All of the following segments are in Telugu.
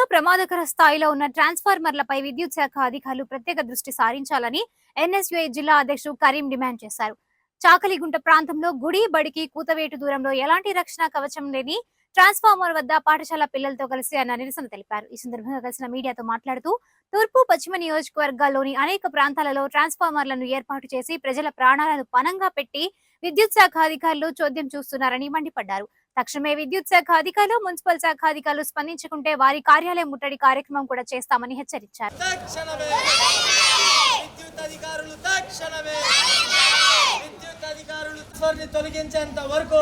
జిల్లాలో ప్రమాదకర స్థాయిలో ఉన్న ట్రాన్స్ఫార్మర్లపై విద్యుత్ శాఖ అధికారులు ప్రత్యేక దృష్టి సారించాలని ఎన్ఎస్యుఐ జిల్లా అధ్యక్షుడు కరీం డిమాండ్ చేశారు. చాకలిగుంట ప్రాంతంలో గుడి బడికి కూతవేటు దూరంలో ఎలాంటి రక్షణ కవచం లేని ట్రాన్స్ఫార్మర్ వద్ద పాఠశాల పిల్లలతో కలిసి ఆయన నిరసన తెలిపారు. ఈ సందర్భంగా కలిసిన మీడియాతో మాట్లాడుతూ తూర్పు పశ్చిమ నియోజకవర్గాల్లోని అనేక ప్రాంతాలలో ట్రాన్స్ఫార్మర్లను ఏర్పాటు చేసి ప్రజల ప్రాణాలను పణంగా పెట్టి విద్యుత్ శాఖ అధికారులు చోద్యం చూస్తున్నారని మండిపడ్డారు. తక్షణమే విద్యుత్ శాఖ అధికారులు, మున్సిపల్ శాఖ అధికారులు స్పందించకుంటే వారి కార్యాలయం ముట్టడి కార్యక్రమం కూడా చేస్తామని హెచ్చరించారు. తొలగించేంత వరకు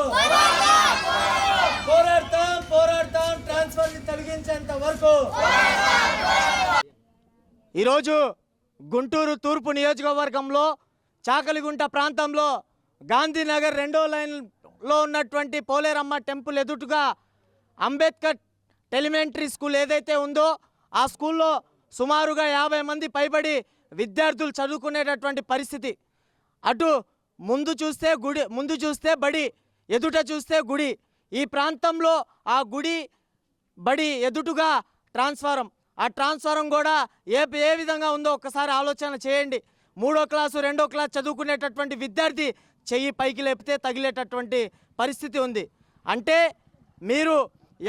పోరాడతాం ట్రాన్స్ఫర్ ని తొలగించేంత వరకు. ఈరోజు గుంటూరు తూర్పు నియోజకవర్గంలో చాకలిగుంట ప్రాంతంలో గాంధీనగర్ 2వ లైన్లో ఉన్నటువంటి పోలేరమ్మ టెంపుల్ ఎదుటుగా అంబేద్కర్ ఎలిమెంటరీ స్కూల్ ఏదైతే ఉందో ఆ స్కూల్లో సుమారుగా 50 మంది పైబడి విద్యార్థులు చదువుకునేటటువంటి పరిస్థితి. అటు ముందు చూస్తే బడి, ఎదుట చూస్తే గుడి. ఈ ప్రాంతంలో ఆ గుడి బడి ఎదుటుగా ట్రాన్స్ఫారం. ఆ ట్రాన్స్ఫారం కూడా ఏ విధంగా ఉందో ఒక్కసారి ఆలోచన చేయండి. 3వ క్లాసు 2వ క్లాస్ చదువుకునేటటువంటి విద్యార్థి చెయ్యి పైకి లేపితే తగిలేటటువంటి పరిస్థితి ఉంది. అంటే మీరు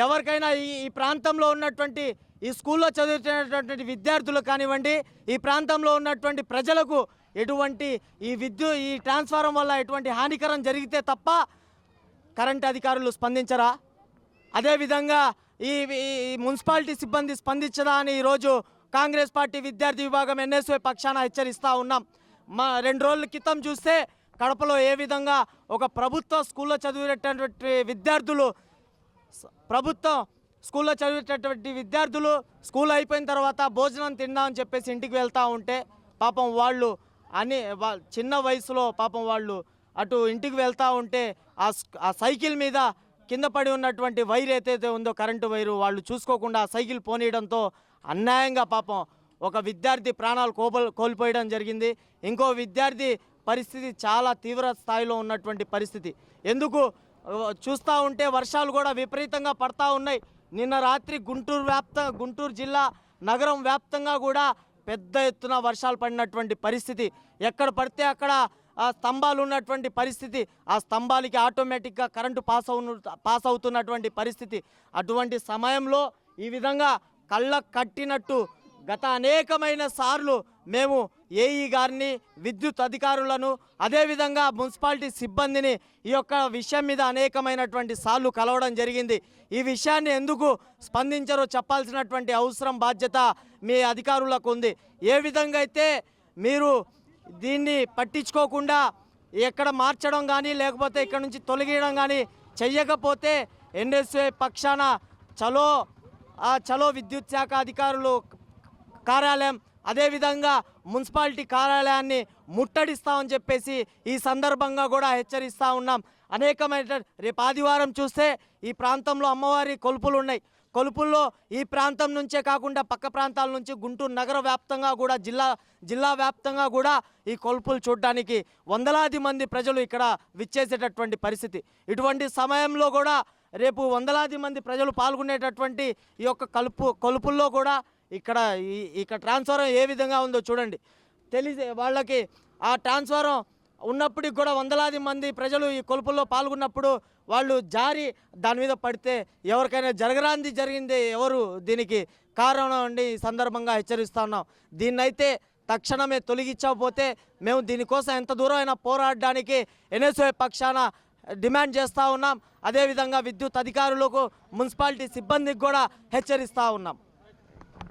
ఎవరికైనా ఈ ప్రాంతంలో ఉన్నటువంటి ఈ స్కూల్లో చదువుతున్నటువంటి విద్యార్థులు కానివ్వండి, ఈ ప్రాంతంలో ఉన్నటువంటి ప్రజలకు ఎటువంటి ఈ ట్రాన్స్ఫారం వల్ల ఎటువంటి హానికరం జరిగితే తప్ప కరెంట్ అధికారులు స్పందించరా? అదేవిధంగా ఈ మున్సిపాలిటీ సిబ్బంది స్పందించదా అని ఈరోజు కాంగ్రెస్ పార్టీ విద్యార్థి విభాగం ఎన్ఎస్వై పక్షాన హెచ్చరిస్తూ ఉన్నాం. 2 రోజుల క్రితం చూస్తే కడపలో ఏ విధంగా ఒక ప్రభుత్వ స్కూల్లో చదివేటటువంటి విద్యార్థులు స్కూల్ అయిపోయిన తర్వాత భోజనం తిందామని చెప్పేసి ఇంటికి వెళ్తూ ఉంటే పాపం వాళ్ళు చిన్న వయసులో పాపం వాళ్ళు అటు ఇంటికి వెళ్తూ ఉంటే ఆ సైకిల్ మీద కింద పడి ఉన్నటువంటి వైర్ ఏదైతే ఉందో కరెంటు వైరు వాళ్ళు చూసుకోకుండా ఆ సైకిల్ పోనీయడంతో అన్యాయంగా పాపం ఒక విద్యార్థి ప్రాణాలు కోల్పోయడం జరిగింది. ఇంకో విద్యార్థి పరిస్థితి చాలా తీవ్ర స్థాయిలో ఉన్నటువంటి పరిస్థితి. ఎందుకు చూస్తూ ఉంటే వర్షాలు కూడా విపరీతంగా పడతా ఉన్నాయి. నిన్న రాత్రి గుంటూరు జిల్లా నగరం వ్యాప్తంగా కూడా పెద్ద ఎత్తున వర్షాలు పడినటువంటి పరిస్థితి. ఎక్కడ పడితే అక్కడ ఆ స్తంభాలు ఉన్నటువంటి పరిస్థితి. ఆ స్తంభాలకి ఆటోమేటిక్గా కరెంటు పాస్ అవుతున్నటువంటి పరిస్థితి. అటువంటి సమయంలో ఈ విధంగా కళ్ళ కట్టినట్టు గత అనేకమైన సార్లు మేము ఏఈ గారిని, విద్యుత్ అధికారులను, అదేవిధంగా మున్సిపాలిటీ సిబ్బందిని ఈ యొక్క విషయం మీద అనేకమైనటువంటి సార్లు కలవడం జరిగింది. ఈ విషయాన్ని ఎందుకు స్పందించారో చెప్పాల్సినటువంటి అవసరం, బాధ్యత మీ అధికారులకు ఉంది. ఏ విధంగా అయితే మీరు దీన్ని పట్టించుకోకుండా ఎక్కడ మార్చడం కానీ లేకపోతే ఇక్కడ నుంచి తొలగియడం కానీ చెయ్యకపోతే ఎన్ఎస్ఏ పక్షాన చలో విద్యుత్ శాఖ అధికారులు కార్యాలయం, అదేవిధంగా మున్సిపాలిటీ కార్యాలయాన్ని ముట్టడిస్తామని చెప్పేసి ఈ సందర్భంగా కూడా హెచ్చరిస్తూ ఉన్నాం. అనేకమైన రేపు ఆదివారం చూస్తే ఈ ప్రాంతంలో అమ్మవారి కొలుపులు ఉన్నాయి. కొలుపుల్లో ఈ ప్రాంతం నుంచే కాకుండా పక్క ప్రాంతాల నుంచి గుంటూరు నగర వ్యాప్తంగా కూడా జిల్లా వ్యాప్తంగా కూడా ఈ కొలుపులు చూడడానికి వందలాది మంది ప్రజలు ఇక్కడ విచ్చేసేటటువంటి పరిస్థితి. ఇటువంటి సమయంలో కూడా రేపు వందలాది మంది ప్రజలు పాల్గొనేటటువంటి ఈ యొక్క కొలుపుల్లో కూడా ఇక్కడ ట్రాన్స్ఫారం ఏ విధంగా ఉందో చూడండి. వాళ్ళకి ఆ ట్రాన్స్ఫారం ఉన్నప్పటికి కూడా వందలాది మంది ప్రజలు ఈ కొలుపుల్లో పాల్గొన్నప్పుడు వాళ్ళు జారి దాని మీద పడితే ఎవరికైనా జరిగింది ఎవరు దీనికి కారణం అండి. ఈ సందర్భంగా హెచ్చరిస్తూ ఉన్నాం. దీన్నైతే తక్షణమే తొలగించకపోతే మేము దీనికోసం ఎంత దూరం అయినా పోరాడడానికి ఎన్ఎస్ఓ పక్షాన డిమాండ్ చేస్తూ ఉన్నాం. అదేవిధంగా విద్యుత్ అధికారులకు, మున్సిపాలిటీ సిబ్బందికి కూడా హెచ్చరిస్తూ ఉన్నాం.